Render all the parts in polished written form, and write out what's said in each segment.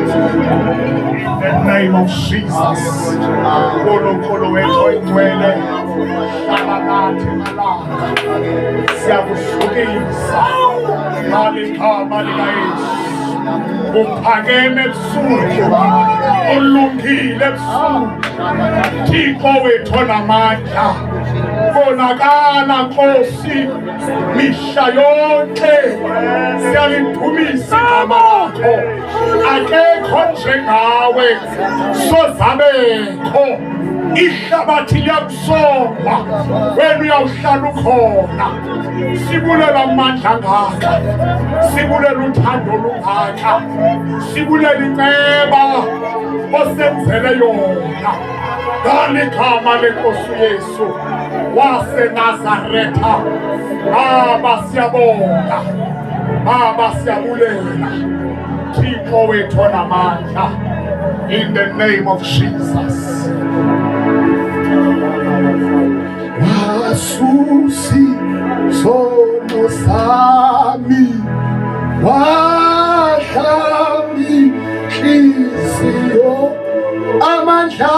the name of Jesus. Unkulunkulu wethu oyingcwele, hlala nathi malanga. Siyakuhlukisa ngaligama likaYesu. Uphakeme ebusuku, ulungile ebusuku. Thixo wethu onamandla, bonakala Nkosi mihla yonke. Siyalidumisa igama lakho. Akekho njengawe, sozabekho. Ihlabathi liyakusonga, wena uyawuhlala ukhona. Sibulela amandla angaka, sibulela uthando olungaka, sibulela inceba osenzele yona. Ngaligama lenkosi uYesu waseNazaretha. Baba siyabonga, Baba siyabulela. Thixo wethu onamandla, in the name of Jesus. Wasusi sono sami, wahlambi hliziyo amandla.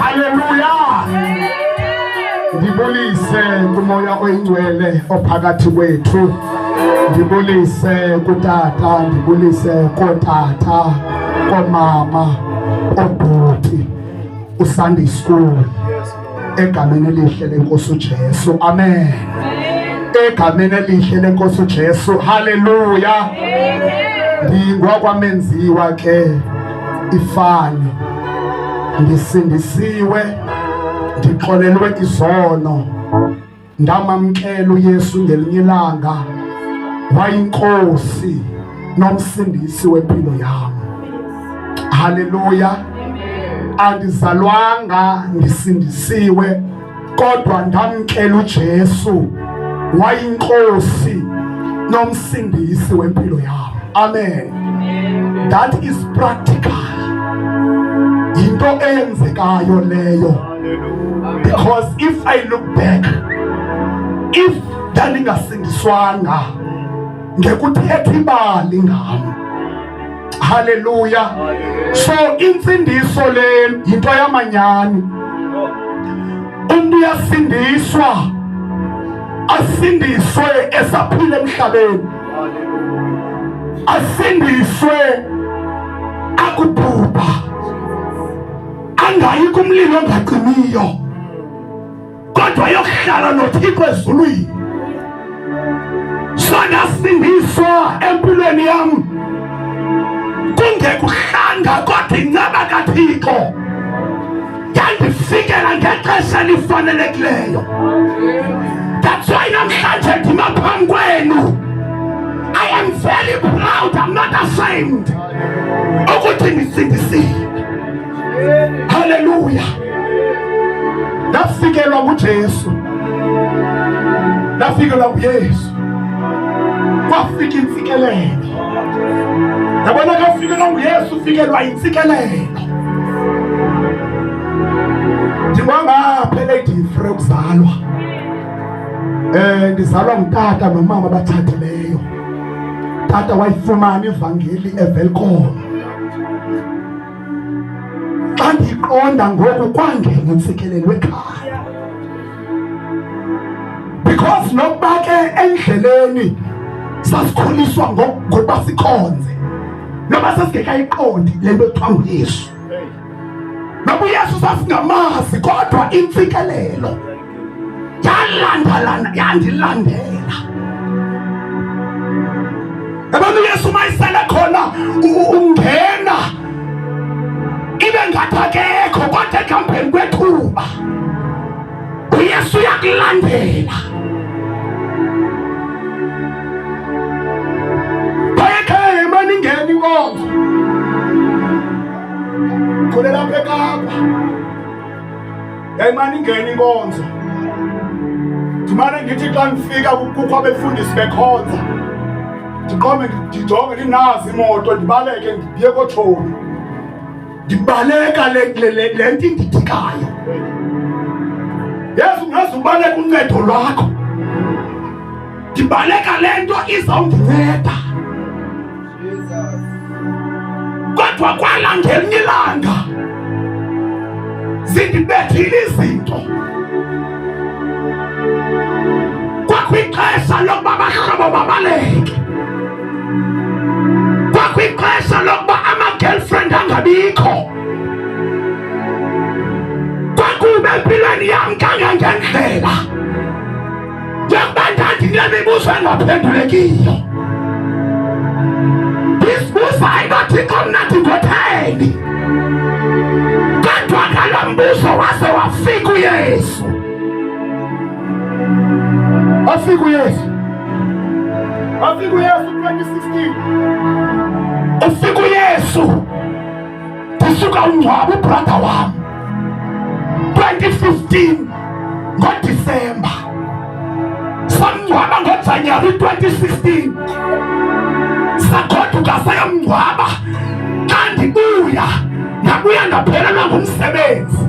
Hallelujah. Ngibulise kumoya oyingcwele ophakathi kwethu. Ngibulise kutata, ngibulise kotata, komama, obhuti, uSunday school. Egameni elihle lenkosi uJesu. Amen. Egameni elihle lenkosi uJesu. Hallelujah. Ngingwakwamenziwa ke ifani. Ngisindisiwe, ngixolelwe izono, ndamamkela uYesu ngelinye ilanga wayinkosi nomsindisi wempilo yami. Haleluya. Andizalwanga ndisindisiwe, kodwa ndamkela uJesu wayinkosi nomsindisi wempilo yami. Amen. That is practical. Into eyenzekayo leyo. Because if I look back, if ndandingasindiswanga ngekuthetha ibali ngami. Hallelujah. So insindiso le into yamanyani. Umuntu uyasindiswa, asindiswe esaphila emhlabeni, asindiswe akubhubha, angayi kumlilo ongacimiyo, kodwa yokuhlala noThixo ezulwini. So nasindiswa empilweni yami kungekuhlanga kodwa inceba kaThixo yandifikela ngexesha elifanelekileyo. That's why namhlanje ndima phambi kwenu. I am very proud, I'm not ashamed ukuthi nisindisiwe. Hallelujah. Nafikelwa nguJesu, nafikelwa nguYesu, kwafika intsikelelo. Yabona kafikelwa nguYesu, ufikelwa intsikelelo. Ndingwangaphela idifre ukuzalwa. Ndizalwa ngutata nomama abathathileyo. Tata wayifumana ivangeli eVelkom. Xa ndiqonda ngoku kwangena intsikelelo ekhaya. Because nokuba ke endleleni sasikhuliswa ngokuba sikhonze, noba sasingekayiqondi le nto ethiwa nguYesu, noba uYesu sasingamazi, kodwa intsikelelo yandilandela. Abantu uYesu mayisele khona ungena ibe ngathi akekho, kodwa ekuhambeni kwethuba uYesu uyakulandela. Phayekhe mani ingena inkonzo khona lapha eKapa, yayimani ingena inkonzo. Ndimane ngithi xa ndifika kukho abefundisi bekhonza, ndiqome ndijonge ndinazi imoto, ndibaleke ndiye kotshomi, ndibaleka le nto indithikayo. Yesu ungaze ubaleka uncedo lwakho, ndibaleka le nto izawundinceda. Kodwa kwala ngelinye ilanga zindibethile izinto. Kwakwixesha lokuba abahlobo babaleke, kwakwixesha lokuba ama-girlfriend angabikho, kwakube empilweni yam kangangendlela yokuba ndandinale mibuzo engaphendulekiyo. Ndisibuza ayinoThixo mna ndingotheni, kodwa ngalo mbuzo wase wafika uYesu. Wafika uYesu, wafika uYesu 2016. Ufika uYesu ndisuka ungcwaba ubrother wam 2015 ngoDisemba, samngcwaba ngoJanuwari 2016. Sagoduka sayamngcwaba. Xa ndibuya ndabuya ndaphelelwa ngumsebenzi,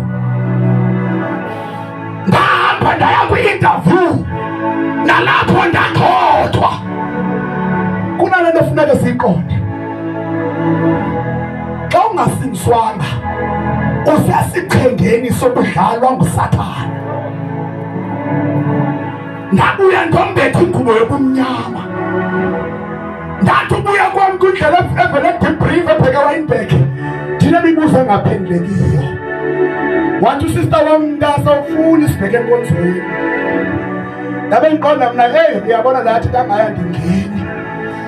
ndahamba ndaya kwi-interview, nalapho ndagxothwa. Kunale nto funeke siyiqonde, xa ungasindiswanga usesichengeni sokudlalwa nguSathane. Ndabuya ndombetha ingubo yobumnyama, ndathi ubuya kwam kwindlela evele debrief ebheke eWynberg, ndinemibuzo engaphendulekiyo. Wathi usister wam mntasa ufuni sibheke enkonzweni. Ndabe ndiqonda mna, uyabona lathi kangaya ndingeni,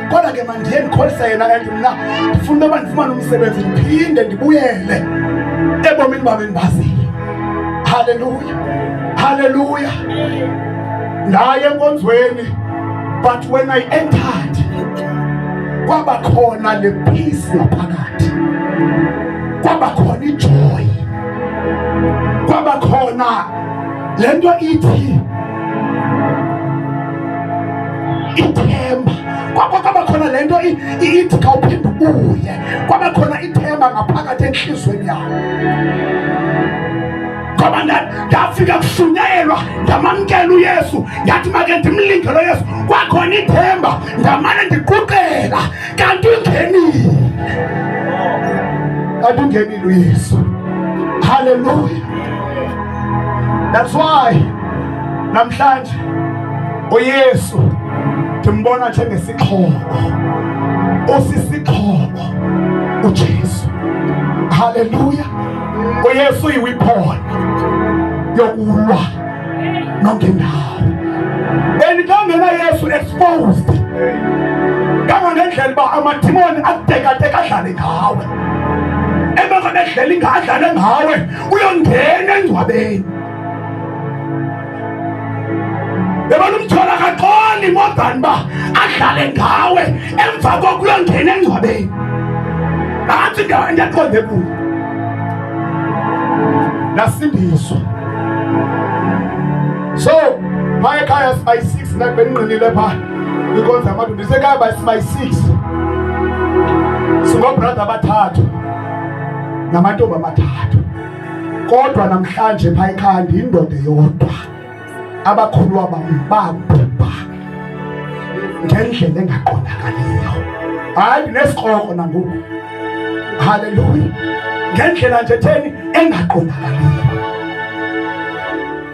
kodwa ke mandiye ndikholisa yena and mna ndifuna uba ndifumane umsebenzi ndiphinde ndibuyele ebomini bam endibaziyo. Hallelujah, hallelujah. Ndaya enkonzweni, but when I entered kwaba khona le peace ngaphakathi, kwaba khona ijoy, kwaba khona lento ithi ithemba, kwaba khona lento ithi kawuphinde ubuye, kwaba khona ithemba ngaphakathi enhlizweni yakho. Ngoba ndafika kushunyayelwa, ndamamkela uYesu, ngathi make ndimlingele uYesu, kwakhona ithemba, ndamane ndiquqela, kanti ungenile uYesu. Hallelujah. That's why namhlanje uYesu ndimbona njengesixhobo, usisixhobo uJesu. Hallelujah. uYesu uyiweapon yokulwa nongendawo. And kangena Yesu exposed, kangangendlela uba amadimoni akudekadeka adlale ngawe, emakabehleli ngadlale ngawe uyongena engcwabeni. Yabona umthola kaxoli modern ba adlale ngawe emva kokuyongena engcwabeni. Nathi ndiyaqonde kuyo nasindiswa. So my ekhaya by 6 nabenqinile pha ikonza abantu ndisekhaya by 6 singobrother abathathu namantombi amathathu, kodwa namhlanje pha ekhaya ndiyindoda eyodwa. Abakhulu bababhubha ngendlela engaqondakaliyo, hayi nesikroko nangoku. Hallelujah. Ngendlela nje theni engaqondakaliyo.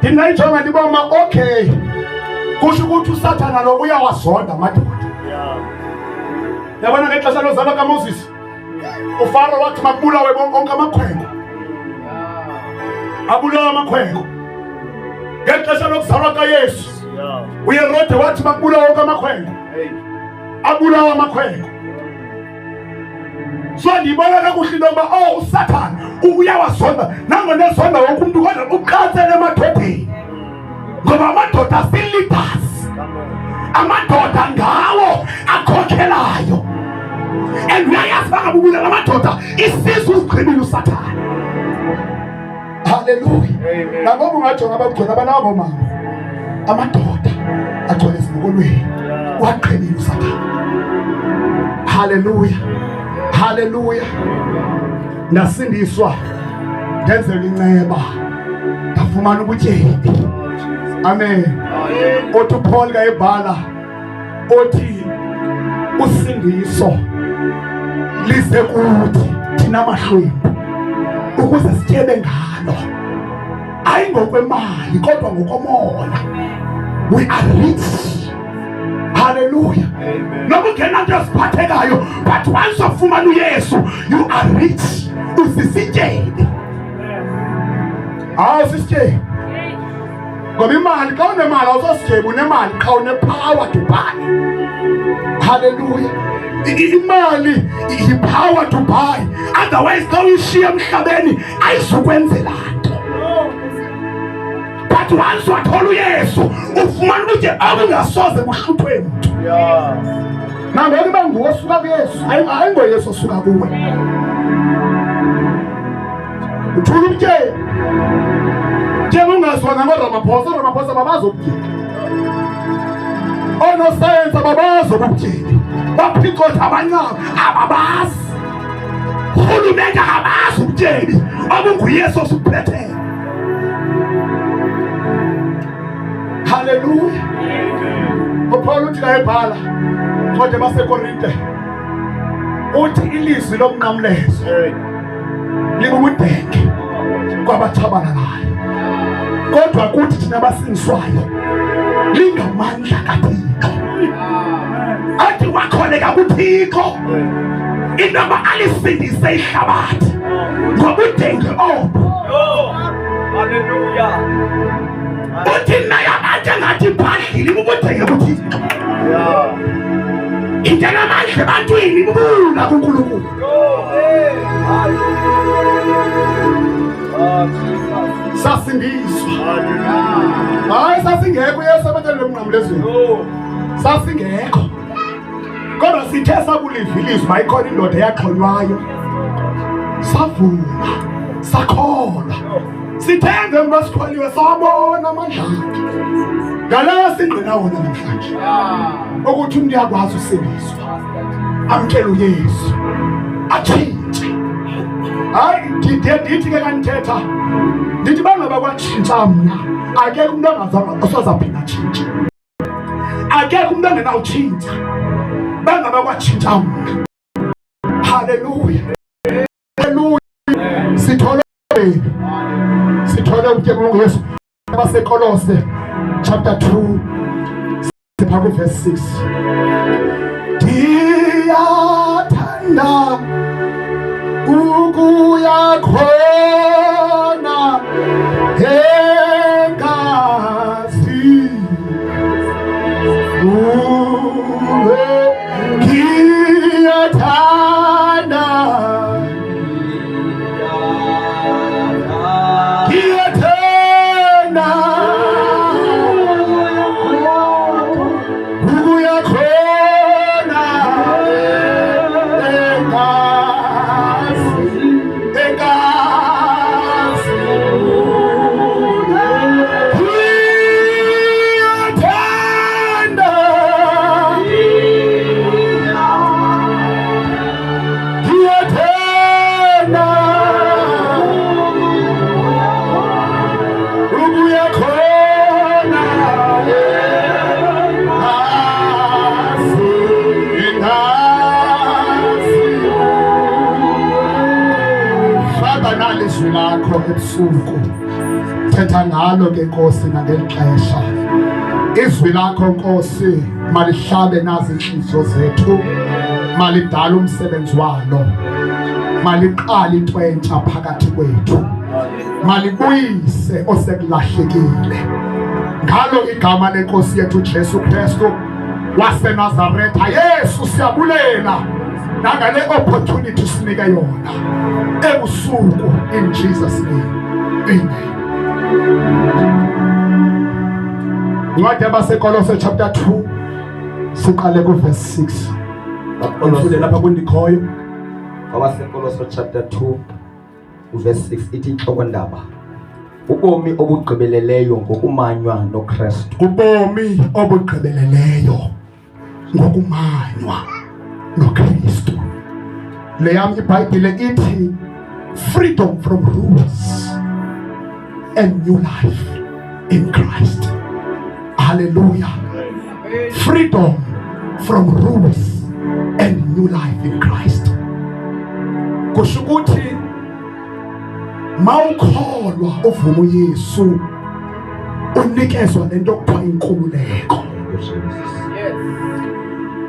Ndinayijonga ndibona okay, kusho ukuthi uSathana lo uyawazonda amadoda. Yabona ngexesha lozalwa kaMoses, uFaro wathi makubulawe bonke amakhwenkwe, abulawa amakhwenkwe. Ngexesha lokuzalwa kaYesu, uHerode wathi makubulawa bonke amakhwenkwe, abulawa amakhwenkwe. So ndibona kakuhle into yokuba uSathana uyawazonda, nangona ezonda wonke umuntu, kodwa uqhatsele emadodeni, ngoba amadoda asi-leaders, amadoda ngawo akhokhelayo. And uyayazi bangabubula amadoda isizwe uzigqibile uSathana. Hallelujah. Nangoba ungajonga abagcwele abanabo mama, amadoda agcwele ezibukolweni, waqhelile uSathana. Hallelujah. Hallelujah. Ndasindiswa, ndenzela inceba, ndafumana ubutyebi. Amen. Othi uPaul kayibhala othi usindiso lize kuthi thina mahlwempu ukuze sityebe ngalo, hayi ngokwemali kodwa ngokomoya. We are rich. Hallelujah. Noba ungena nto eziphathekayo, but once ufumana uYesu, you are rich. Usisityebi. Sisityebi. Ngoba imali, xa unemali awusosityebi, unemali xa unepower to buy. Hallelujah. Imali yi-power to buy. Otherwise xa uyishiya emhlabeni ayizukwenzela nto. But once wathola uYesu, ufumana ukuthi abungasoze buhluthwe mntu. Nangoku uba nguwe osuka kuYesu, hayi ngoYesu osuka kuwe. Uthula ubutyebi. Njengoba ungazwana ngoRamaphosa babazi ubutyebi. Oonosayensi ababazi ubutyebi. Baphicotha abancane ababazi. Urhulumente akabazi ubutyebi obunguYesu osuphetheyo. Hallelujah. uPaul uthi kayibhala incwadi yabaseKorinte, uthi ilizwi lomnqamlezo libubudenge kwabathabalalayo, kodwa kuthi thina abasindiswayo lingamandla kaThixo. Athi wakholeka kuThixo intoba alisindise ihlabathi ngobudenge obo. Hallelujah. Uthi naye abantu engathi phadlile bubudenge kuThixo. Indlela amandla ebantwini bubula kuNkulunkulu. Sasindiswa. Hayi sasingekho Yesu abantwana lomnqamlezweni. Sasingekho. kodwa sithe sakulivilizwa ikhona indoda yaxhonywayo, savuma, sakholwa, sithenze emva sikholiwe, sawabona amandla akhe. Ngalawa singqina wona namhlanje ukuthi umuntu uyakwazi usebenziswa, amkele uYesu atshintshe. Hayi ndithi ke kanithetha ndithi bangaba kwatshintsha mna, akekho umuntu angazama osazaphinda atshintshe, akekho umuntu angenawutshintsha bangaba kwatshintsha mna. Haleluya, haleluya. Sithole uNkulunkulu Yesu baseKolose chapter 2 sipha verse 6. Ndiyathanda ukuya khona engazi ngiyathanda ebusuku thetha ngalo ke Nkosi ngeli xesha. Izwi lakho Nkosi malihlabe nazi inhliziyo zethu, malidala umsebenzi walo, maliqala into entsha phakathi kwethu, malibuyise osekulahlekile. Ngalo igama leNkosi yethu Jesu Kristu waseNazaretha, Yesu siyabulela nangale opportunity sinike yona ebusuku, in Jesus name, amen. Incwadi yabaseKolose chapter 2 siqale ku verse 6. Undlule lapha kundikhoyo. AbaseKolose chapter 2 verse 6 ithi inhloko ndaba ubomi obugqibeleleyo ngokumanywa noKristu. Ubomi obugqibeleleyo ngokumanywa noKristu. Le yam iBhayibhile ithi freedom from rules and new life in Christ. Hallelujah. Freedom from rules and new life in Christ. Kusho ukuthi mawukholwa uvuma uYesu unikezwa lento okuthiwa inkululeko.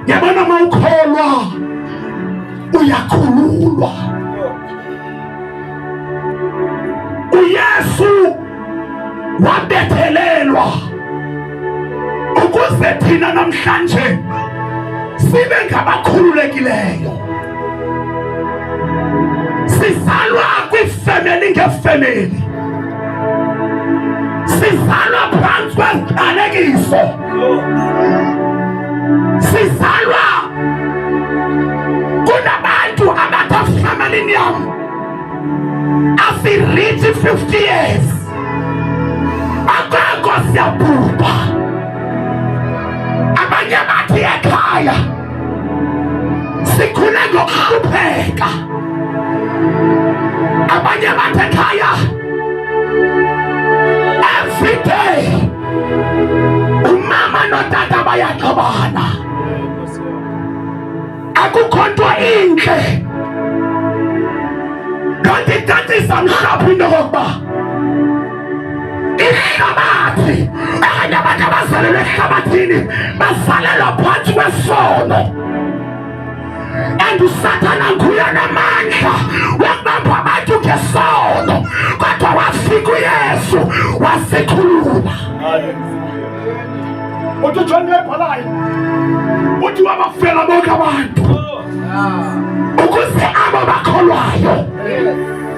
Yabona mawukholwa uyakhululwa. uYesu wabethelelwa ukuze thina namhlanje sibe ngabakhululekileyo. Sizalwa kwifamily ngefamily, sizalwa phansi kweziqalekiso, sizalwa kunabantu abathi family yam asireach 50 years akakho siyabhubha. Abanye bathi ekhaya sikhule ngokuhlupheka, abanye bathi ekhaya every day umama notata bayaxabana, akukho nto inhle. Kanti tati samhlaphi into kokuba ihlabathi, abanye abantu abazalelwe ehlabathini bazalelwa phantsi kwesono, and uSathana nguye namandla wakubamba abantu ngesono, kodwa wafika uYesu wasikhulula. Uthi John ebhalayo uthi wabafela bonke abantu ukuze abo bakholwayo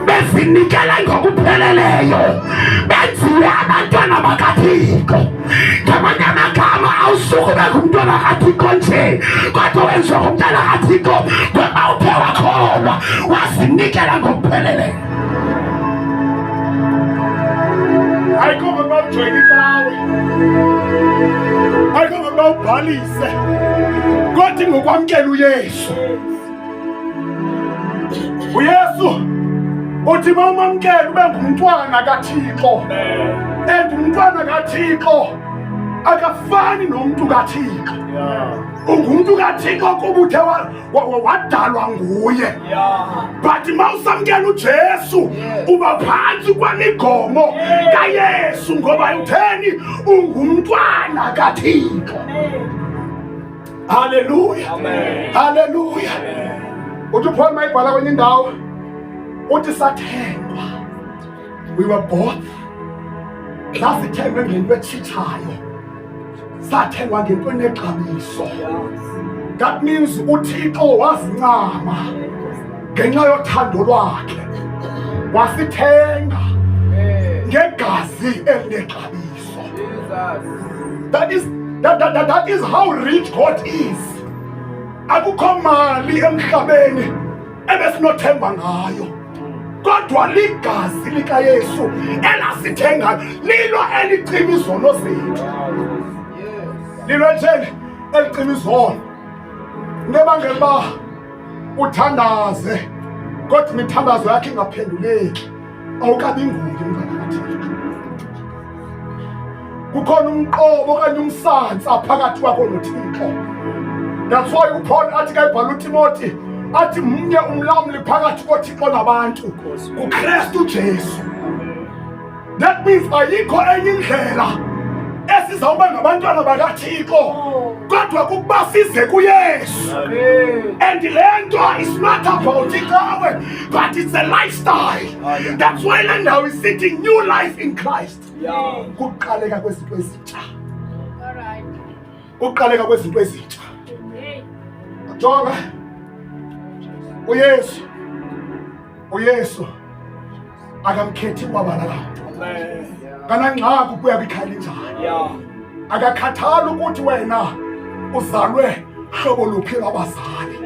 bezinikela ngokupheleleyo benziwe abantwana bakaThixo. ngamanye amagama awusukume kumntwana kaThixo nje kodwa wenziwa ngumntwana kaThixo ngoba uthe wakholwa wazinikela ngokupheleleyo. Ayikho ngabawujoyina iklawe, ayikho ngabawubhalise, kodwa ngokwamkela uYesu. uYesu uthi mawumamkela ube ngumntwana kaThixo, and umntwana kaThixo akafani nomuntu kaThixo. Ungumuntu kaThixo kuba uthe wadalwa nguye, but mawusamkela uJesu uba phansi kwemigomo kaYesu ngoba utheni ungumntwana kaThixo. Haleluya, haleluya. Uthi Paul mayibhala kwenye indawo uthi sathengwa, we were bought, sasithengwe ngento etshitshayo, sathengwa ngento enexabiso. That means uThixo wazincama ngenxa yothando lwakhe wasithenga ngegazi elinexabiso. That is how rich God is. Akukho mali emhlabeni ebesinothemba ngayo, kodwa ligazi likaYesu elasithenga, lilo elicima izono zethu. Lilo njeni elicima izono. Nebangela uba uthandaze kodwa imithandazo yakhe ingaphenduleki, awukabi nguye umntwana kaThixo. Kukhona umqobo okanye umsansa phakathi kwakho noThixo. That's why uPaul athi kayibhala uTimothy athi mnye umlamli phakathi koThixo nabantu uKristu Jesu. That means ayikho enye indlela esizawuba ngabantwana bakaThixo kodwa kukuba size kuYesu. And lento is not about ikawe, but it's a lifestyle. That's why now is sitting new life in Christ. Kuqaleka kwezinto ezitsha, kuqaleka kwezinto ezitsha. Jonga uYesu akamkhethi kwabalala. Kanangxaki ukuya kwikhaya linjani, akakhathali ukuthi wena uzalwe hlobo luphi labazali,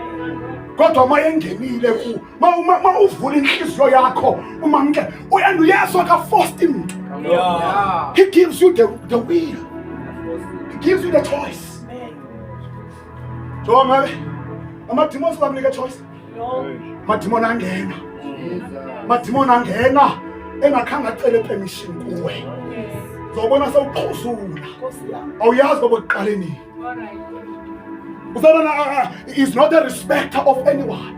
kodwa mayengenile ku ma uvula inhliziyo yakho umamkela uyena uYesu akaforce muntu. He gives you the will, he gives you the choice. Jonga amadimoni bakunika choice. Madimoni angena, madimoni angena engakhange acele permission kuwe. Uzobona sewuqhuzula, awuyazi ngoba uqale nini. Uzabona is not a respecter of anyone,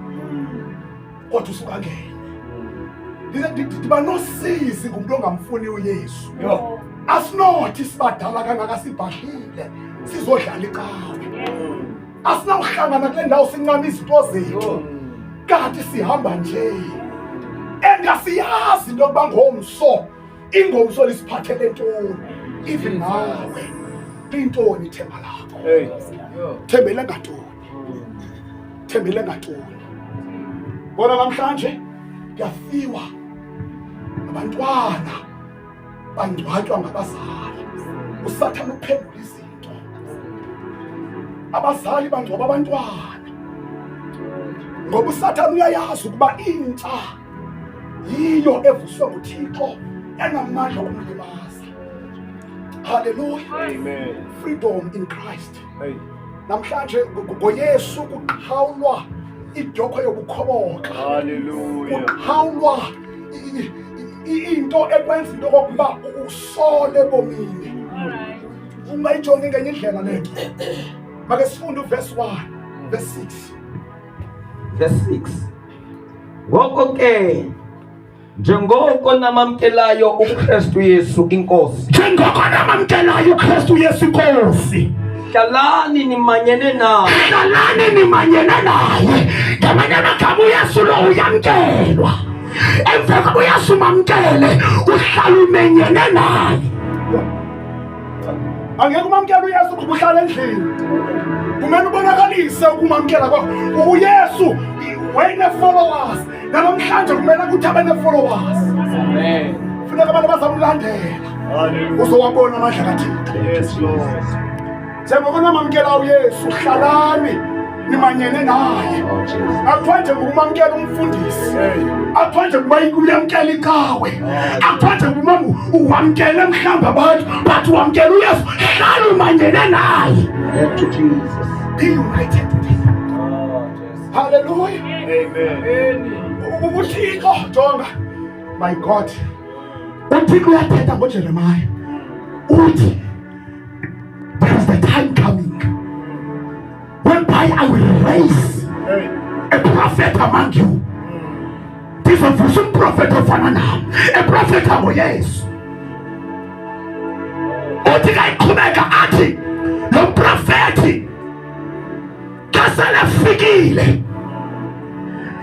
kodwa usuka ngena. Diba nosizi kumuntu ongamfuni uYesu. Asinothi sibadala kangaka sibhadlile sizodlala ikawe, asinawuhlangana kule ndawo sincama izinto zethu kanti sihamba nje engasiyazi into yokuba ngomso ingomso lisiphathele ntoni. Even nawe lintoni ithemba lakho, thembele ngantoni, thembele ngantoni. Bona namhlanje kuyafiwa abantwana bangcwatywa ngabazali, uSathane uphendula izinto. Abazali bangcwaba abantwana ngoba uSathane uyayazi ukuba intsha yiyo evuswe nguThixo enamandla okumlimaza. Hallelujah, amen. Freedom in Christ. Namhlanje ngoYesu kuqhawulwa idokho yokukhoboka. Hallelujah. Kuqhawulwa into ekwenza into kokuba usole bomini. Ungayijongi ngenye indlela lento. Make sifunde verse 1, verse 6. Verse 6. Ngoko ke njengoko namamkelayo uKristu Yesu inkosi, njengoko namamkelayo uKristu Yesu inkosi, hlalani nimanyene naye, hlalani nimanyene naye. Ngamanye amagama uYesu lo uyamkelwa, emva kokuba uYesu mamkele uhlala umenyene naye. Angeke umamkela uYesu kuba uhlala endlini, kumele ubonakalise ukumamkela kwakho. uYesu wayene-followers, namhlanje kumele ukuthi abe ne-followers. Funeka abantu bazamlandela. uzowabona amandla kaThixo. Yes, Lord. Njengoba namamkela uYesu, hlalani nimanyene naye. Akuthiwa nje ngokumamkela umfundisi, akuthiwa nje ukuba uyamkela ikawe, akuthiwa nje ukuba uwamkele mhlawumbe abantu, but wamkela uYesu, hlala umanyene naye. Be united with him. Hallelujah. Amen. uThixo jonga, my God, uThixo uyathetha ngoJeremiah uthi there is the time coming whereby I will raise a prophet among you. Ndizovusa umprofeti ofana nami, a prophet angoYesu. Uthi kayiqhubeka athi lo mprofeti kaselefikile,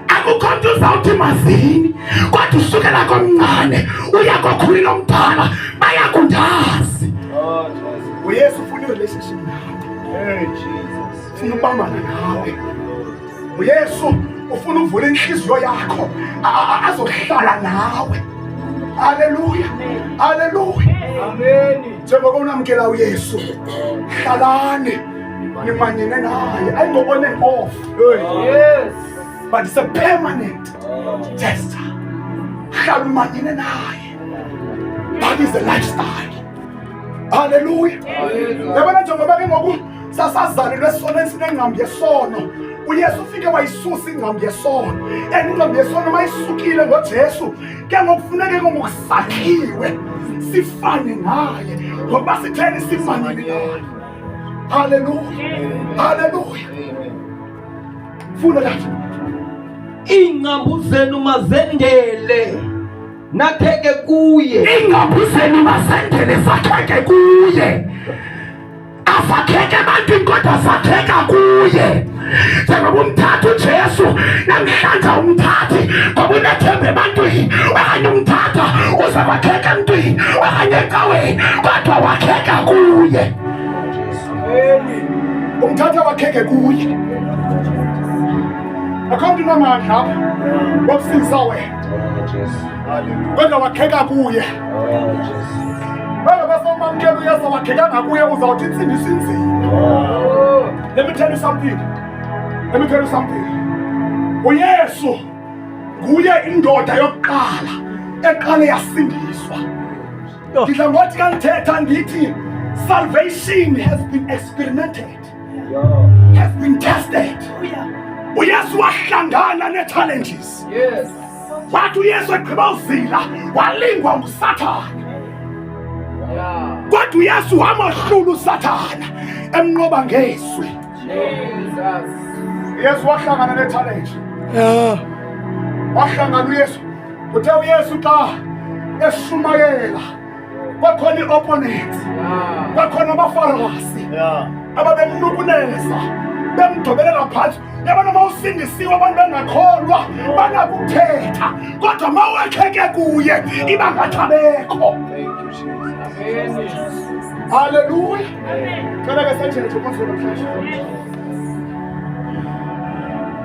akukho mntu uzawuthi mazini, kodwa usukela komncane uya kokhulile omdala bayakundazi. uYesu ufuna i-relationship nawe. Hey, Jesus. Ufuna ukubambana nawe. uYesu ufuna uvula inhliziyo yakho azohlala nawe. Haleluya, haleluya. Amen. Njengoba unamkela uYesu, hlalani nimanyene naye. Ayingobone off, Yes. but it's a permanent gesture. Hlala umanyene naye. That is the lifestyle. Hallelujah. Yabona njengoba ke ngoku sasazalelwe sono esinengqambi yesono, uYesu ufike wayisusa ingqambi yesono. And ingqambi yesono mayisukile ngoJesu, ke ngokufuneke ngokusakhiwe sifane naye, ngoba sitheni simanyene naye. Hallelujah, hallelujah. Funa kathi ingqambu zenu mazendele nakheke kuye. ingqambu zenu mazendele zakheke kuye. Azakheke ebantwini kodwa zakheka kuye. Njengoba umthatha uJesu namhlanje umthathi ngoba unethemba ebantwini, okanye umthatha uze wakheka emntwini okanye ecaweni, kodwa wakheka kuye. Umthatha wakheke kuye. Akho mntu unamandla apha wokusindisa wena, kodwa wakheka kuye. Wena basomamkela uYesu wakhekanga kuye, uzawuthi insindiso inzima. Let me tell you something. Let me tell you something. uYesu nguye indoda yokuqala eqale yasindiswa. Ngidla ngothi kangithetha ndithi salvation has been experimented, has been tested. uYesu wahlangana ne-challenges. Yes. Wathi uYesu egqiba uzila walingwa nguSathane, kodwa uYesu wamohlula uSathane emnqoba ngezwi. Jesus. uYesu wahlangana ne-challenge. Wahlangana uYesu. Uthe uYesu xa eshumayela kwakhona i-opponents, kwakhona abafarisi ababemnukuneza bemdobelela phansi. Yabona mawusindisiwe abantu bengakholwa banakuthetha, kodwa mawakheke kuye iba ngathi abekho. Thank you, Jesus. Haleluya. Cela ke senjeni nje konke namhlanje.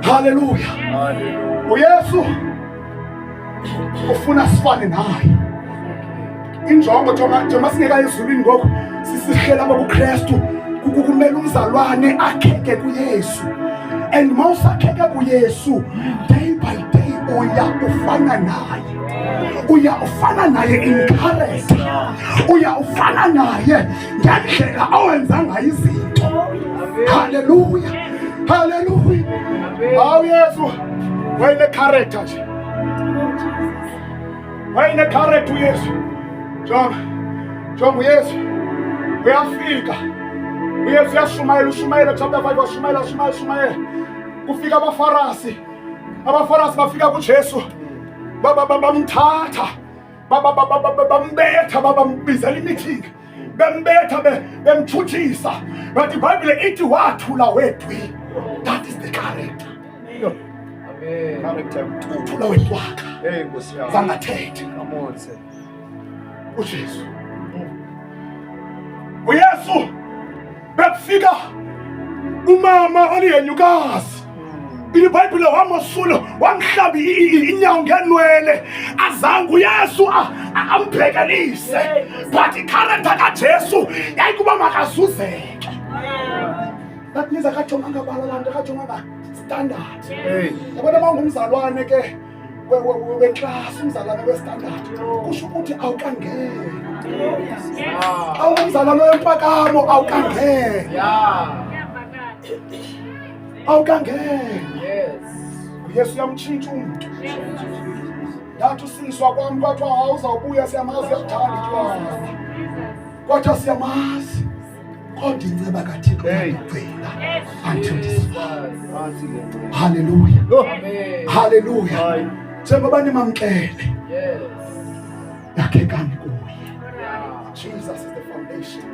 Haleluya. Hallelujah. uYesu ufuna sifane naye. Injongo njengoba singeka ezulwini ngoku sisihlela abobuKristu, kumele umzalwane akheke kuYesu. And mawusakheka kuYesu, day by day uya ufana naye. Uya ufana naye in character. Uya ufana naye ngendlela owenza ngayo izinto. Hallelujah, hallelujah. Hawu Yesu, wayine character nje. Wayine character uYesu. Jonga uYesu uyafika. uYesu uyashumayela chapter 5 washumayela. Kufika abafarisi bafika kuJesu bamthatha bambetha bambizela imeeting, bembetha bemthuthisa. But iBhayibhile ithi wathula wedwi. That is the character. Amen. Character uthula wedwaka. Hey, Nkosi yami. Zangathethe Come on, sir. uJesu. uYesu bekufika umama oliyenyukazi iBhayibhile wamosulo wamhlamba inyawo ngenwele azange uYesu ambhekelise but icharacter kaJesu yayikuba makazuzeke. That means akajonganga balala akajonganga standard. Yabona mawungumzalwane ke weclass umzalwane westandard kusho ukuthi awukangene. Awumzalwane wempakamo awukangene. Awukangene. Yesu yamtshintsha umuntu. Ndathi usiniswa kwami kwathiwa awuzawubuya siyamazi yakuthanda ityiwa. Kodwa siyamazi. Kodwa inceba kaThixo uyagcina until this. Hallelujah. Hallelujah. Njengoba nimamkele. Yakhekani kuye. Jesus is the foundation.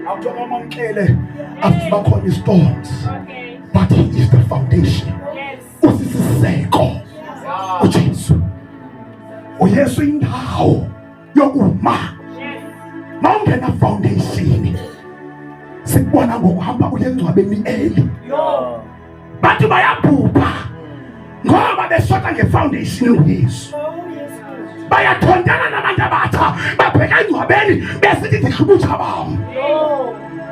Awujonga mamkele asibakhona istorms. But he is the foundation. Usisiseko. uJesu. uYesu indawo yokuma. Mawungena foundation. Sikubona ngokuhamba uyengcwabeni eli. Bantu bayabhubha ngoba beshota ngefoundation uYesu. Bayathondana nabantu abatsha babheka engcwabeni besithi dihlubutsha bam.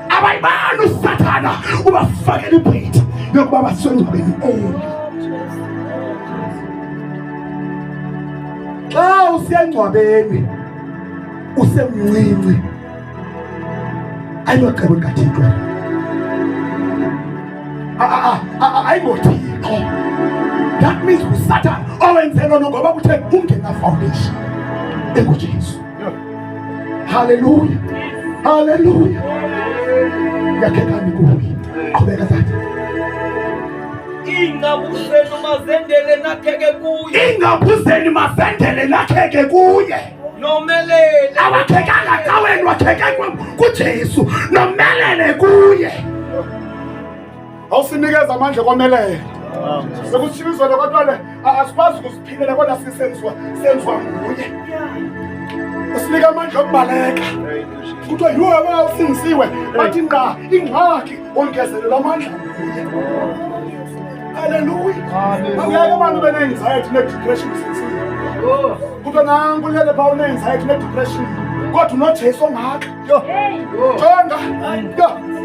Abayibani uSathana ubafakela ibhayitha yokuba basengcwabeni eli. Xa usengcwabeni usemncinci ayilocebo likaThixo. AyingoThixo. That means uSathana owenzela ngoba kuthe ungena foundation enguJesu. Hallelujah. Hallelujah. Yakhekani kuye. Qhubeka tata. Ingabuzeni mazendele nakheke kuye. Ingabuzeni mazendele nakheke kuye. Nomelele. Abakhekanga xa wena wakheke kuJesu. Nomelele kuye. Awusinikeza amandla komelele. Sekushizwe kodwa le asikwazi ukuziphilela kodwa senziwa nguye. Usinika amandla okubaleka. Kuthiwa yiwe wawusingisiwe bathi nqa ingxaki ongezelela amandla nguye. Hallelujah. Angeke abantu bene-anxiety ne-depression sinsiwe. Kuthiwa nanku unyele phaa une-anxiety ne-depression kodwa unoJesu ongaka. Jonga.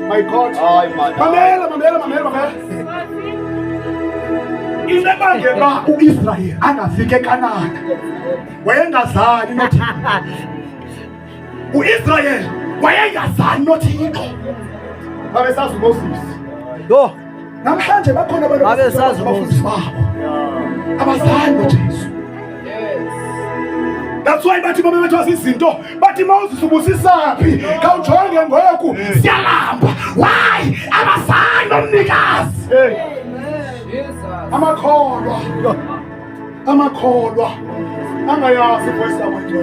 My God. Mamela. Into ebangela uIsrael angafike eKhanani wayengazali noThixo. uIsrael wayengazali noThixo. Babesazi uMoses. Namhlanje bakhona abantu ababesazi uMoses babo. Abazali noJesu. That's why bathi baba bethu izinto bathi Moses ubusisaphi kawujonge ngoku siyalamba. Why? Abazali nomnikazi. Amakholwa angayazi voice yabo nje.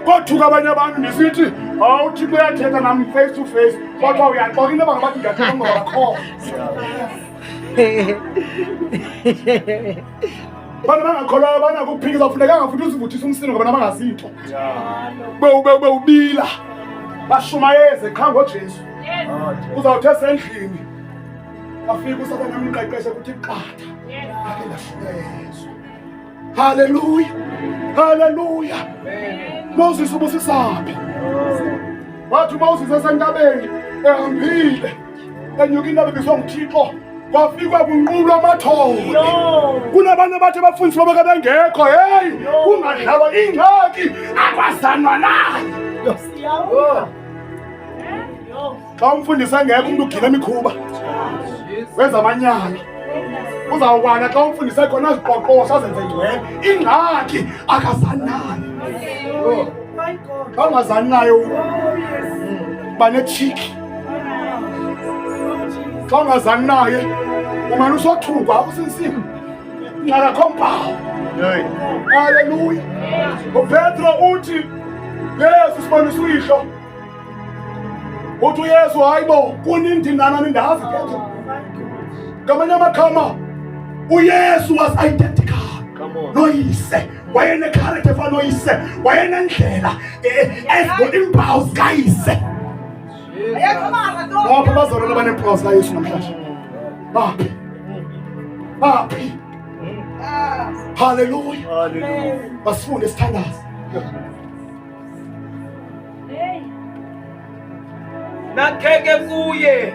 Kodwa abanye abantu nisithi awuThixo uyathetha nami face to face kodwa uyaxoka into abangabathi ngiyathemba ngakho. Bana bangakholwa bana kuphikisa kufuneka ngafuthi uzivuthisa umsini ngoba nabangazinto. Ube ubila. Bashumayeze qha ngoJesu. Uzawuthe sendlini. Afike uSathane amqeqeshe ukuthi qatha. Ake lashumayezwa. Hallelujah. Hallelujah. Moses ubusisaphi. Wathi Moses esentabeni ehambile. Enyuka intaba ebizwa nguThixo. Kwafika kunqulwa amathole. Kunabantu abathi abafundisi baba bengekho. Hey, kungadlalwa ingxaki akwazanwa naye. Xa umfundisi engekho umuntu ugila emikhuba. Wenza amanyala. Uzawukwana xa umfundisi ekhona aziqoqosha azenze ngcwele. Ingxaki akazanayo. Bangazani nayo banethiki. Xa ungazani naye umane usothukwa usinsini. Ngaka khompawu. Hallelujah. uPetro uthi Yesu sibonisa uyihlo. Uthi uYesu hayibo kunindindana nindazi Petro. Ngamanye amakhama uYesu was identical. Noyise wayene character fana noyise wayenendlela ezibona impawu zikayise. Baphi abazalwane abanempilo zikaYesu namhlanje? Baphi? Baphi? Hallelujah. Basifunde sithandaze. nakheke kuye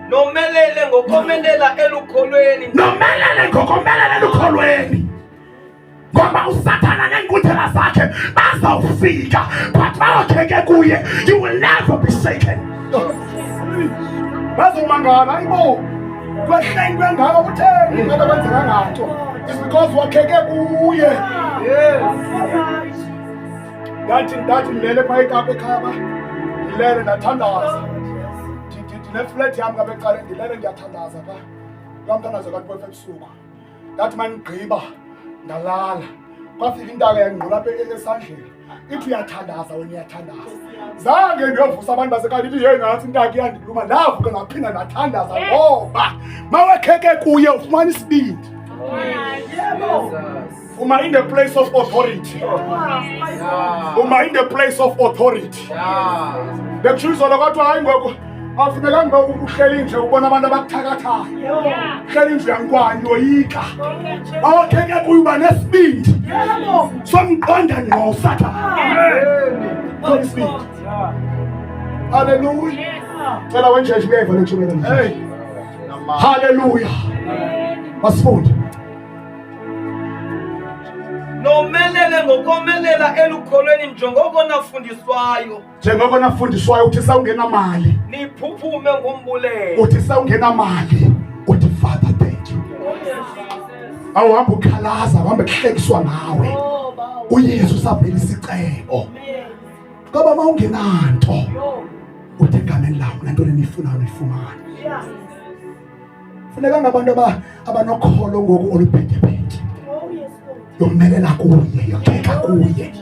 nomelele ngokomelela elukholweni Nomelele ngokomelela elukholweni. Ngoba uSathana nenkuthela zakhe bazawufika, but bayokheke kuye, you will never be shaken. Bazomangala, hayibo. Kwehlengwe ngako kutheni into kwenzeka ngato. It's because wakheke kuye. Ngathi ngilele pha eKapa ekhaba. Ngilele ndathandaza. Ndineflat yami ngabe eqale ngilele ngiyathandaza pha. Ngamthandaza kanti ebusuku. Ngathi manigqiba ndalala. Kwafika intaka yangqula apha esandleni. Ithi uyathandaza wena uyathandaza. Zange ndiyovusa abantu basekhaya ithi hey ngathi intaka iyandiluma ndavuka ngaphinda ndathandaza ngoba mawekheke kuye ufumana isibindi. Uma in the place of authority. Uma in the place of authority. Bekushizwa lokwathi hayi ngoku afuneka ngibe uhleli nje ubona abantu abakuthakathayo. Uhleli nje yankwani yoyika. Awukheke kuye uba nesibindi. Somqonda ngqo uSathane. Hallelujah. Cela wenje nje uyeva lechumela. Hey. Hallelujah. Basifunde. nomelele ngokomelela elukholweni njengoko nafundiswayo Njengoko nafundiswayo uthi sawungena mali. niphuphume ngombulelo Uthi sawungena mali. Uthi Father thank you. Awuhambe ukhalaza, uhambe kuhlekiswa ngawe. uYesu savela isicelo. Ngoba mawungenanto uthi egameni lakho lento lenifunayo nifumana. Funeka ngabantu abanokholo ngoku oluphethe. Yomelela kuye, yokheka kuye.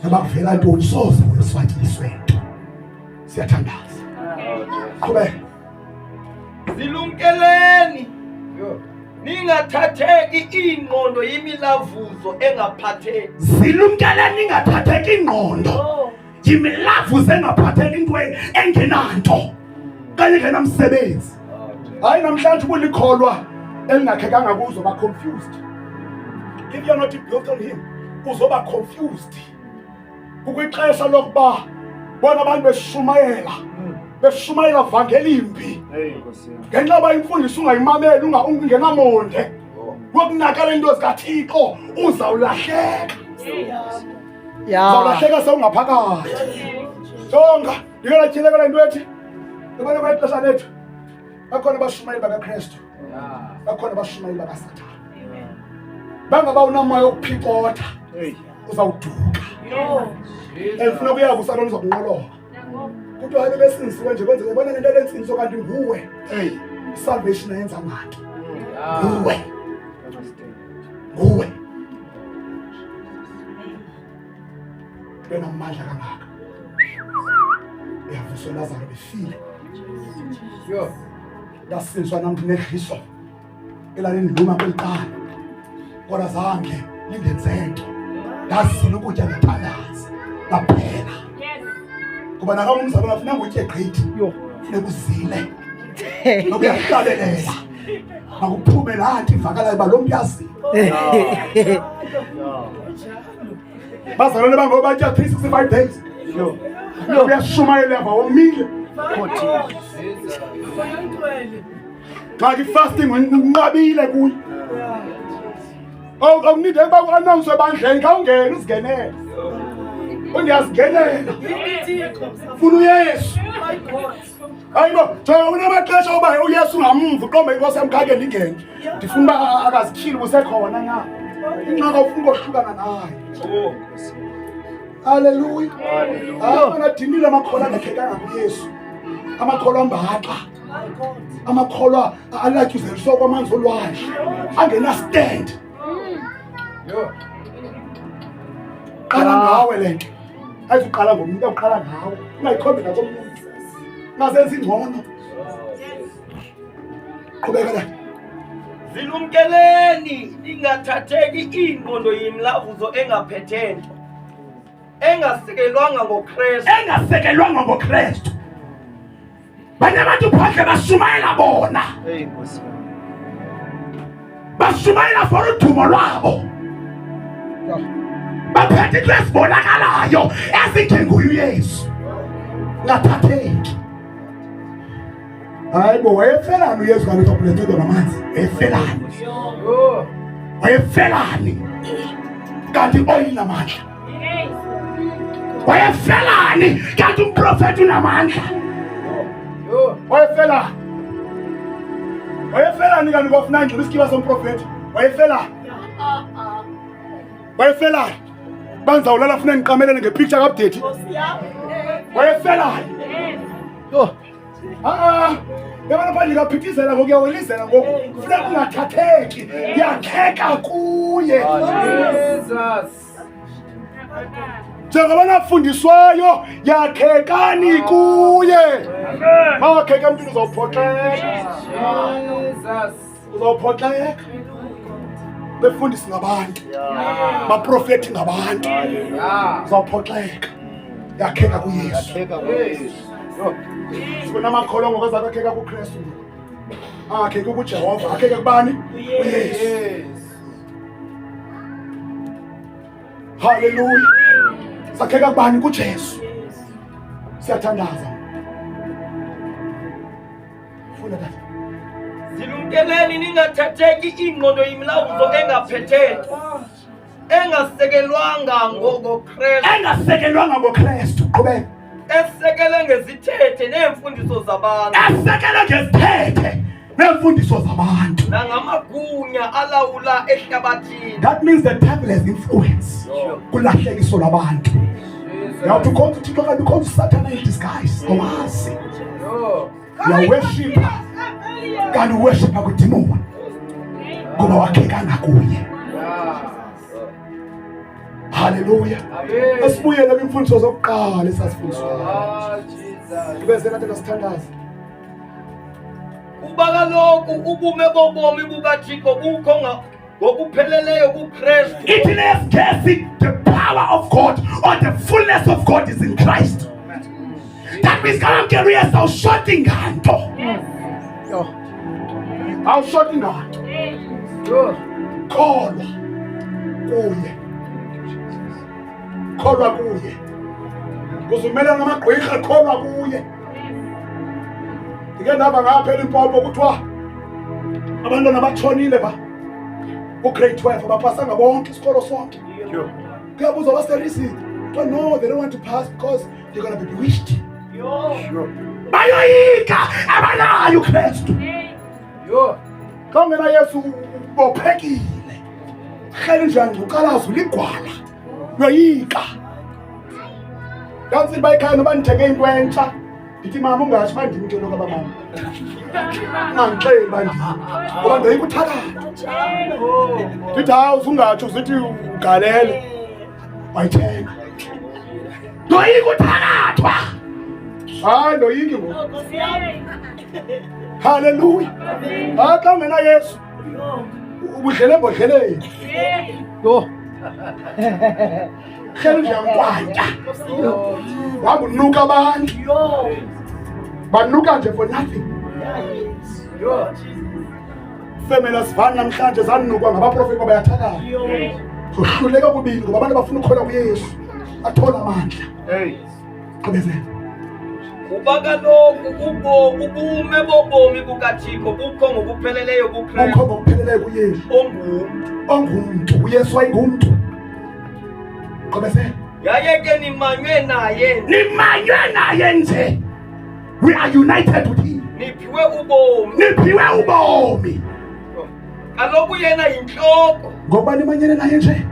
Nabakuvela ntoni soze weswatyiswe nto. Siyathandaza. Qhubeka. zilumkeleni ningathatheki ingqondo yimilavuzo engaphatheki Zilumkeleni ningathatheki ingqondo. Yimilavuzo engaphatheki into engenanto. Kanye ngenamsebenzi. Hayi namhlanje ubulikholwa elingakhekanga kuzo ba confused. If you are not built on him, uzoba confused. Ukwixesha lokuba bona abantu beshumayela vangeli impi. Ngenxa ba imfundiso ungayimameli ungenamonde. Wokunakala into zikaThixo uzawulahleka. Uzawulahleka sewungaphakathi. Jonga, ndikelatyelekela into ethi. Ubona kwexesha lethu. Bakhona abashumayeli bakaKristu. Bakhona abashumayeli bakaSathane. Bangaba unamoya ukuphicotha. Uzawuduka. Elifuna kuyaku uSathane uzokunqoloba. Kuthi hayi besinisiwe nje kwenzeke bona ngento lensinzo kanti nguwe. Salvation ayenza ngani? Nguwe. Nguwe. Bena amandla kangaka. Uyavuswa Lazarus befile. Yasinzwa namthi nedliso. Elalini luma kwelitala. Kodwa zange lingenzento. Ndazile ukutya ngethandaza. Ngaphela. Kuba nakamu umzalo ngafuna ngutye great. Funeka uzile. Nokuyahlabelela. Akuphume lathi ivakalayo ba lo mnyazi. Bazalwane bangoba batya 365 days. Uyashumayela bawomile. Xa fasting unqabile kuye. Awunide ukuba u-announce ebandleni khawungene uzingenele. Undiyazingenela. Funa uYesu. Hayibo, jonga unamaxesha oba uYesu ungamumva uqombe inkosi yamkhake lingene. Ndifuna uba akazikhili usekhona na. Inqaka ufuna ukuhlukana naye. Hallelujah. Abana dinile amakholwa angakhekanga kuYesu. Amakholwa ambaxa. Amakholwa alatyuzeliswa kwamanzi olwandle. Angena stand. Qala ngawe lento. Ayizuqala ngomuntu oqala ngawe. Ungayikhombi nakomuntu. Ngazenza ingcono. Qhubeka la. zilumkeleni ningathatheki ingqondo yimilavuzo engaphethento engasekelwanga ngoKristu. Engasekelwanga ngoKristu. banye abantu phandle bashumayela bona, bashumayela for udumo lwabo, baphethe into ezibonakalayo ezinjenguye uYesu. Ngathatheki. Hayibo, wayefelani uYesu kanti uphulethwe namanzi? Wayefelani? Wayefelani? Kanti oyina amandla. Wayefelani? Kanti umprofeti unamandla. Wayefelani? Wayefelani kanti ngofuna nje isikiba somprofeti? Wayefelani? Wayefelani? Banza ulala funa ngiqamelele ngepicture ka-update. Wayefelani? Yabona phandle kaphithizela ngoku uyawelizela ngoku funeka kungathatheki, yakheka kuye. Njengoba nafundiswayo yakhekani kuye. Mawakheka emntwini uzawuphoxeka, uzawuphoxeka. Befundisi ngabantu, baprofethi ngabantu, uzawuphoxeka. Yakheka kuYesu. Kunamakholwa ngokuza kwakheka kuKristu. Akheka kuJehova, akheka kubani? kuYesu. Hallelujah. Sakheka kubani? kuJesu. Siyathandaza. Funa tata. Zilumkeleni ningathatheki ingqondo yimlavuzo engaphethethe, engasekelwanga ngoKristu, engasekelwanga ngoKristu. Qhubeka. esekele ngezithethe neemfundiso zabantu, esekele ngezithethe neemfundiso zabantu, nangamagunya alawula ehlabathini. That means the devil has influence. Kulahlekiso labantu. You have to go to TikTok and go to Satan in disguise. Awazi. You are worshiper. Kanti worshiper kudimona. Ngoba wakheka ngakuye. Hallelujah. Asibuyele kwimfundiso zokuqala esasifundiswa. Kubese nathi nasithandaza. Kuba kaloku ubume bobomi bukaThixo bukho ngokupheleleyo kuKristu. It is guessing the power of God or the fullness of God is in Christ. That means kalamkeruye sawushoti nganto. Awushoti nganto. Kholwa kuye. Kholwa kuye. Kuzumela namagqwirha kholwa kuye. Ngeke ndaba ngaphela impompo kuthiwa abantwana batshonile ba. Grade 12 bapasanga bonke isikolo sonke. Kuyabuzwa baserisi. But no, they don't want to pass because they're going to be bewitched. Bayoyika abanayo uKristu. Xa ungena Yesu bophekile. Kheli njani uqalazo ligwala. Uyoyika. Kanti bayikhaya noba nithenge into entsha. Ndithi mama ungathi bandimi into lokho abamama. Ngangixeli bandimi. Ngoba ndiyikuthakatha. Ndithi hawu ungatsho uzithi ugalele. Wayithenga. Ndoyikuthakathwa. Hayi ndoyiki ngoku. Hallelujah. Xa ungena Yesu ubudlele embodleleni. Kheli ngiyankwanta. Wabunuka abantu. Banuka nje for nothing. Femela sivana namhlanje zanukwa ngabaprofeti bayathakala. Kuhluleka kubili ngoba abantu bafuna ukukholwa kuYesu. Athola amandla. Qhubezela. Kuba kaloku ubume bobomi bukaThixo bukho ngokupheleleyo kuKristu. Bukho ngokupheleleyo kuYesu. Ongumuntu. uYesu wayengumntu. Qhubezela. Yaye ke nimanywe naye. Nimanywe naye nje. We are united with him. Niphiwe ubomi. Niphiwe ubomi. Kaloku yena yinhloko. Ngoba nimanyene naye nje.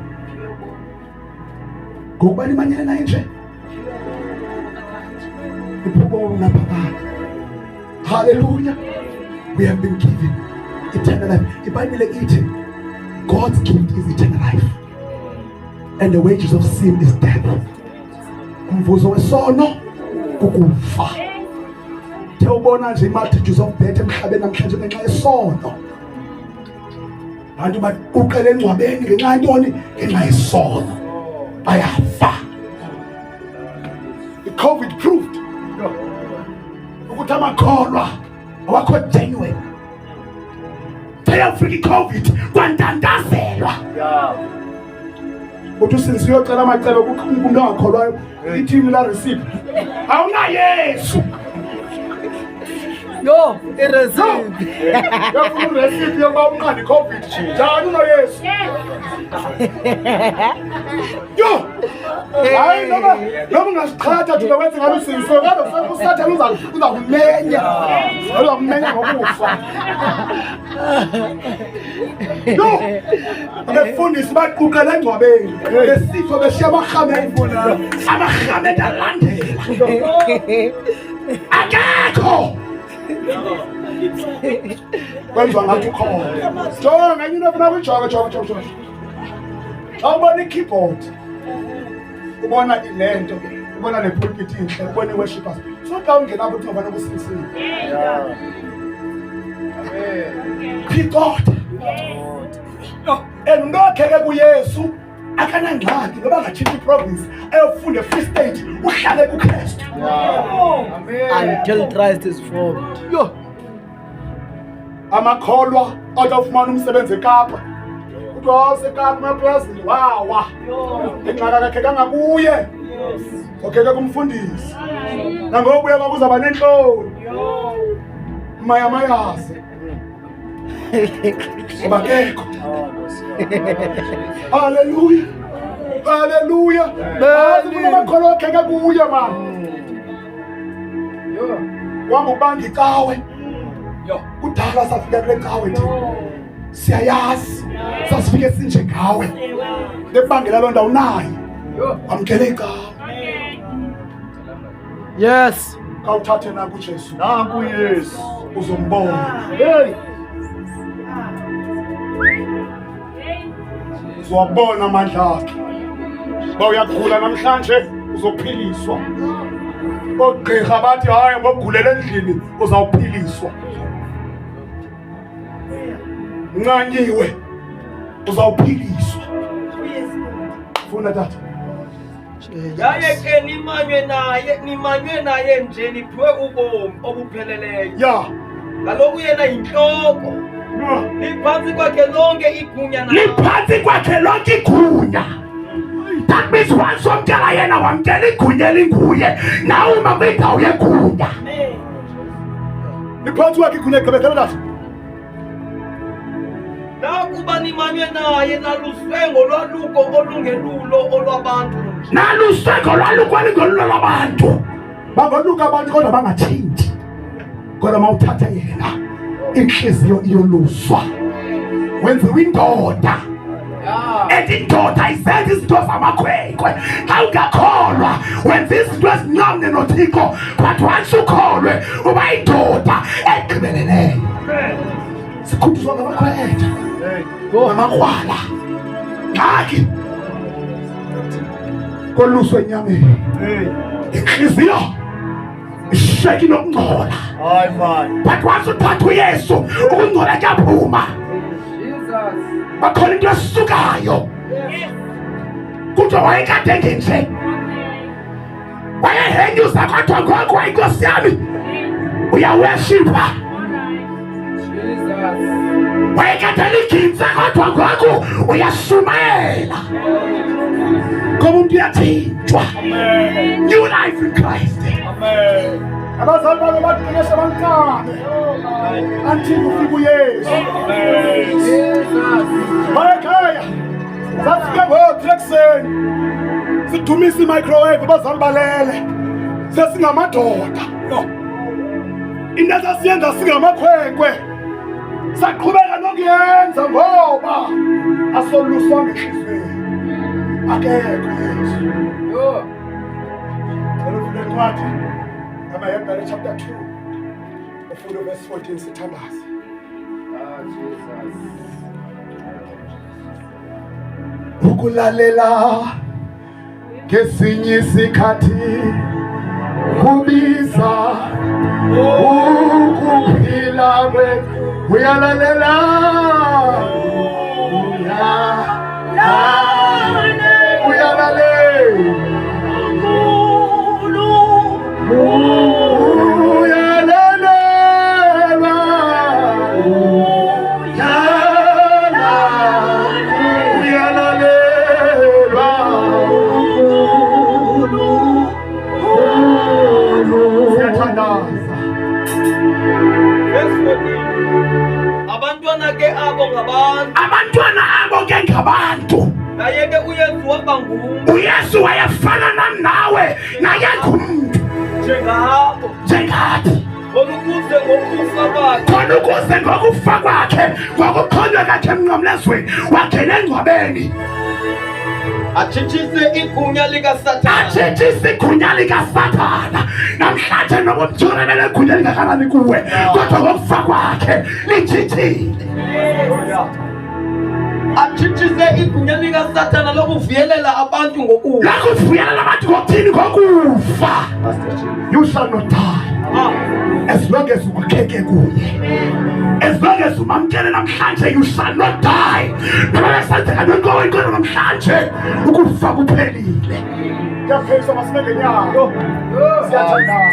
Ngoba nimanyene naye nje. Hallelujah. We have been given eternal life. The Bible ithi God's gift is eternal life. And the wages of sin is death. Umvuzo wesono kukufa. Ubona nje multitudes of death emhlabeni namhlanje ngenxa yesono. Abantu baquqele engcwabeni ngenxa yantoni? Ngenxa yesono. Bayafa. The COVID proved ukuthi awukholwa awakho genuine phela ufika iCovid kwantandazelwa uthi siyocela amacebo kumuntu ongakholwayo ithini la receive awuna Yesu Yo, i-receipt. yafuna receive yokuba unqanda iCovid njani uno Yesu yo hayi noma ungasiqhatha thina wenze ngabe siyiso ngabe usathana uza kumenya ngokufa yo abefundisi baquqela engcwabeni lesifo beshiya amahameda alandela akekho kwenziwa ngathi ukhona jonga enye into efuna kuyijonga awubona i-keyboard ubona ilento ubona le-pulpit inhle ubona i-worshipers so xa ungena ukuthi ubona kusinisile God and nokheke kuYesu akanangxaki ngoba angatshintshi iprovince ayofunda e-Free State uhlale kuKristu Until Christ is formed. Yo. amakholwa atawufumana umsebenzi eKapa uthi waseKapa emaplazini wawa ingxaka kakhe kangakuye okheke kumfundisi nangokubuya kwakuzaba nenhloni mayamayazi bakekho haleluya haleluya amakholwa okheke kuye mama wanga ubanga ikawe kudala safika kule cawe thina siyayazi sasifike sinje ngawe lebangela loo ndawo nayo amkele ikawe Yes. kawuthathe naku Jesu Nanku Yesu. uzombona Hey. uzowabona amandla akhe ba uyakhula namhlanje uzophiliswa ogqirha bathi hayi ngokugulela endlini uzawuphiliswa ncanyiwe uzawuphiliswa funa tata yaye ke nimanywe naye nje niphiwe ubomi obupheleleyo ya kaloku yena yinhloko liphansi kwakhe lonke igunya liphansi kwakhe lonke igunya. That means once wamkela yena wamkela igunya elinguye nawe uma kwindawo yegunya liphansi kwakhe igunya egqibethela lathi nakuba nimanywe naye nalusengo lwaluko olungelulo olwabantu nalusengo lwaluko olungelulo lwabantu bangoluka abantu kodwa bangathinti kodwa mawuthatha yena inhliziyo iyoluswa wenziwe indoda indoda izenza izinto zamakhwenkwe xa ungakholwa wenza izinto ezincane noThixo but once ukholwe uba indoda egqibeleleyo sikhuthuzwa ngamakhwetha ngamakrwala ngaki koluswe enyameni inhliziyo isheki nokungcola Hayi man. but once uthatha uYesu ukungcola kuyaphuma bakhona into esisukayo kuthiwa wayekade ngenje wayehenyuza kodwa ngoku inkosi yami uyaweshipa wayekade liginza kodwa ngoku uyashumayela ngoba umuntu uyathinjwa new life in Christ. Abazali bami baqinisa bancane until ufike uYesu bayekhaya sasifike ngo-3 sidumisa i-microwave abazali balele sesingamadoda into esasiyenza singamakhwenkwe saqhubeka nokuyenza ngoba asoluswanga enhliziyweni akekho Yesu encwadi kaMahebhere chapter 2 ufundo verse 14 sithandaza ukulalela ngesinye isikhathi kubiza ukuphila kwethu uyalalela uyalalela abantwana ke abo ngabantu, abantwana abo ke ngabantu. naye ke uYesu waba ngumntu uYesu wayefana nawe naye ngumntu njengabo, njengathi, ukuze ngokufa kwakhe khona ukuze ngokufa kwakhe, ngokukhonywa kwakhe emnqamlezweni, wangena engcwabeni, atshitshise igunya likaSathane, atshitshise igunya likaSathana. Namhlanje noba umthumelele igunya lingakanani kuwe, kodwa ngokufa kwakhe litshitshile. atshitshise igunya likaSathane lokuvuyelela abantu ngokufa. Lakuvuyelela abantu ngokuthini? Ngokufa. You shall not die as long as ukwakheke kuye, as long as umamkele namhlanje, you shall not die. Noma besenza nonke inkono namhlanje, ukufa kuphelile. Kuyaphelisa masineke nyalo. Siyathandana.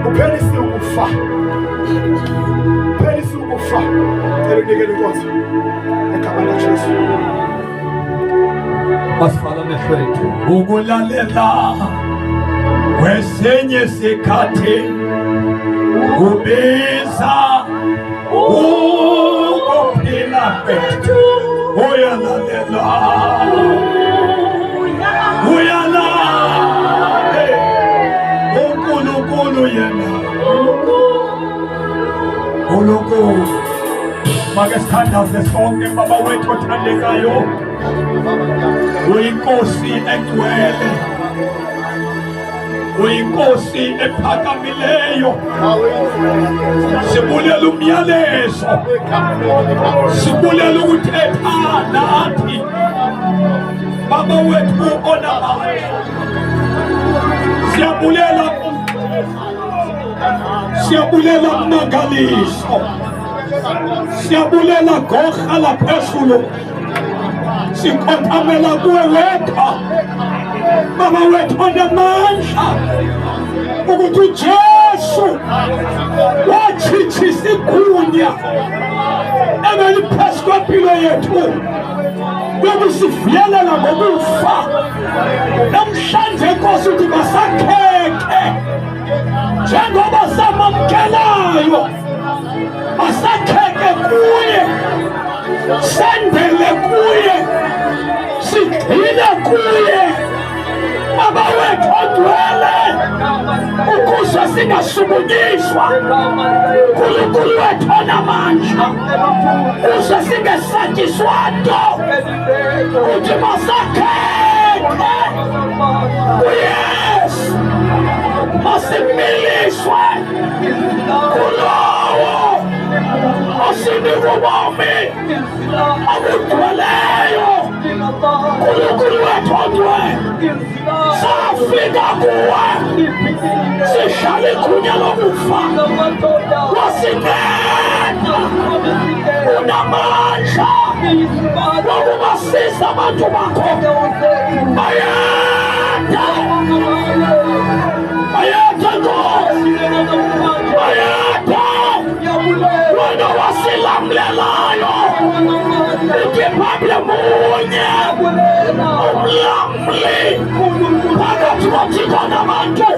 Kuphelisa ukufa. Kuphelisa ukufa. Elinikele inkonzo. Egameni likaJesu. Masifala mehlethu ukulalela kwesinye isikhathi kubiza ukuphila kwethu. Uyalalela, uNkulunkulu yena, uNkulunkulu. Make sithandaze sonke baba wethu othandekayo, uyinkosi engcwele, uyinkosi ephakamileyo. Sibulela umyalezo, sibulela ukuthetha nathi baba wethu onamandla. Siyabulela umangaliso, siyabulela gokha laphezulu, sikhothamela kuwe wedwa baba wethu onamandla, ukuthi uJesu watshitshisa igunya ebeliphezu kwempilo yethu yokusivuyelela ngokufa. Namhlanje Nkosi uthi masakheke njengoba samamkelayo, masakheke kuye, sendele kuye, sigxile kuye baba wethu odwele, ukuze singashukunyiswa. Nkulunkulu wethu onamandla, ukuze singesatyiswa nto, uthi masakheke kuYesu, masimiliswe kulowo osinika ubomi obudweleyo. Nkulunkulu wethu odwele, safika kuwe, sihlala igunya lokufa, wasinceda, unamandla wokubasiza abantu bakho. Bayeda Nkosi, bayeda wena wasilamlelayo, uThixo munye, umlamli phakathi kwaThixo nabantu,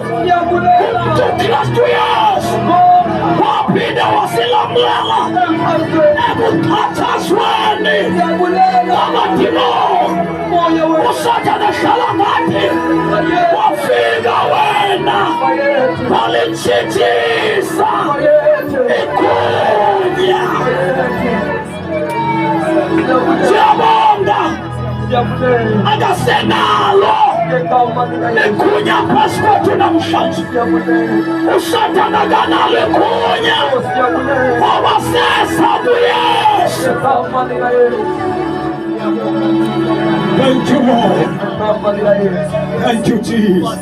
uKristu Yesu waphinde wasilamlela ekuxhatshazweni kwamadimoni. uSathane ehlala ngathi, wafika wena walitshitshisa igunya. Siyabonga akasenalo igunya phezu kwethu namhlanje. uSathane akanalo igunya ngoba seza kuYesu. Thank you, Lord. Thank you, Jesus.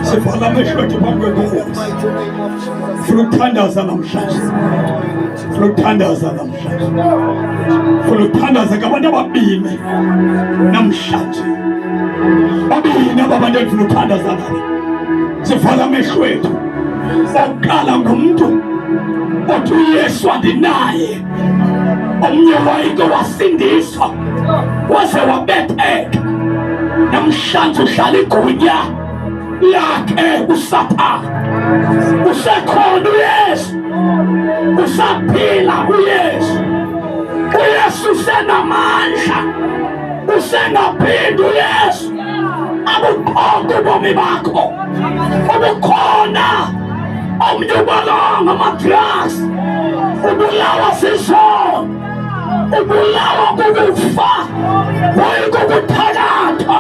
Sivala amehlo ethu phambi kwenkosi. Funa ukuthandaza namhlanje, funa ukuthandaza namhlanje, funa ukuthandaza ngabantu ababini namhlanje, babini abantu endifuna ukuthandaza nabo. Sivala amehlo ethu. Oqala ngumntu othi uYesu andinaye, omnye wayeke wasindiswa waze wabetheka. Namhlanje uhlala igunya lakhe uSathane. Usekhona uYesu usaphila uYesu. uYesu usenamandla, usengaphindi uYesu abuqoqe ubomi bakho. Ubukhona omnye ubalanga ama-drugs, ubulawa sisono, ubulawa kukufa, kuyikukuthakathwa.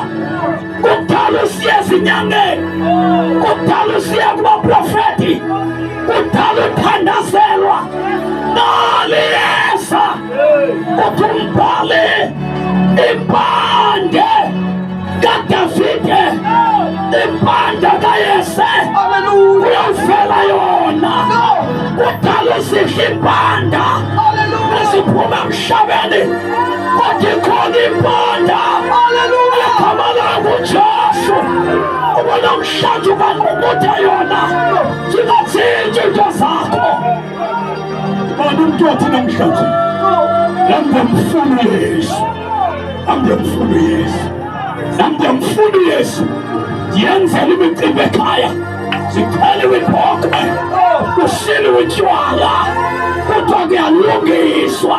Kudala usiya ezinyangeni, kudala usiya kubaprofethi, kudala uthandazelwa naliyeza. Uthi umbhali impande kaDavide, impande kaYese uyovela yona. Kudala usihle impanda eziphuma emhlabeni, kodwa ikhona impanda egama lakho uJesu. Ubona umhlanzi ukanqumutha yona zingathinti into zakho. Bani umuntu othi namhlanje nangiyamfuna uYesu, nangiyamfuna uYesu, nangiyamfuna uYesu. Yenzela imicimbi ekhaya, zicheliwe ibhokhwe, kushiliwe utywala, kodwa kuyalungiswa.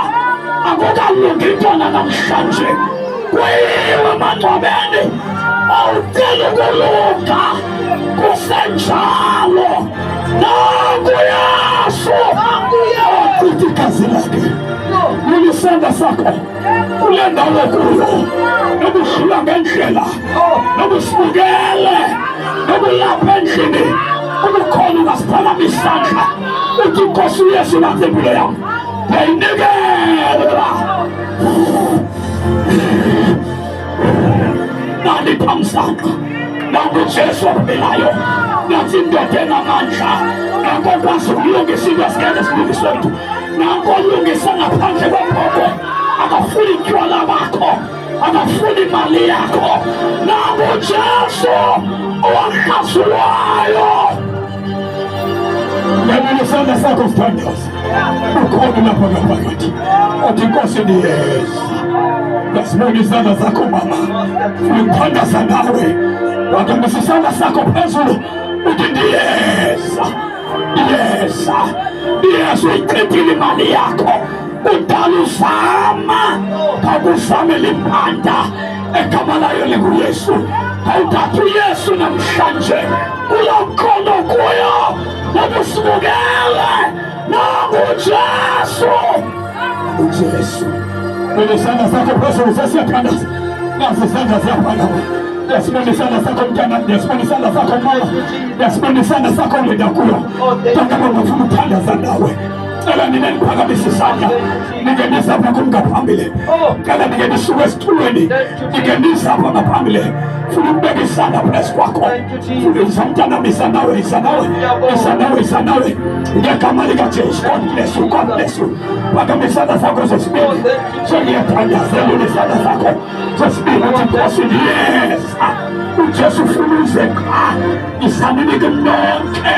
Akukalungi intwana namhlanje, kuyiwe emangcwabeni, awucela ukulunga. Kusenjalo nangu Yesu wachitha igazi lakhe. Ulisenda sakho kule ndawo kuyo, nobudlula ngendlela, nobusibukele, nobulapha endlini, ubukhona ungasiphalama isandla. Uthi Nkosi uYesu nansi impilo yami ndiyinikela. Nalipha msana, nangu uJesu ophilayo, nansi indoda enamandla, nanku okwazi ukulungisa into esikade silungiswe mntu, nanku olungisa ngaphandle kwebhokhwe. Akafuni utywala bakho, akafuni imali yakho. Nangu uJesu owahlasulwayo. Yamini isandla sakho sithandaza, ukhona lapha ngaphakathi, uthi Nkosi ndiyeza. Ngasibona izandla zakho mama, ngithandaza nawe. Wakamisa isandla sakho phezulu, uthi ndiyeza, ndiyeza, ndiyeza. Uyichithile imali yakho, udala uzama, kakuzamela impanda. Egama layo linguYesu. Awuthatha uYesu namhlanje kuloo mkhono kuyo, nobusibukele nangu uJesu. uJesu mina isandla sakho phezulu sesiyathandaza. Nazi isandla ziyaphakama. Yasibona isandla sakho mntana, yasibona isandla sakho mama, yasibona isandla sakho ngenda kuyo. Tangaba ngifuna ukuthandaza nawe. Cela nina niphakamise isandla, ningenisa apha kum ngaphambili. Cela ningenisuka esitulweni, ningenisa apha ngaphambili. Funa ukubeka isandla phezu kwakho. Funa izamntanam isa nawe, isa nawe, isa nawe, isa nawe. Ngegama likaJesu, God bless you, God bless you. Phakamisa isandla sakho sesibili. Sengiyathandazela isandla sakho sesibili. Uthi Nkosi ndiyeza. uJesu ufuna uze qha. Isanike nonke.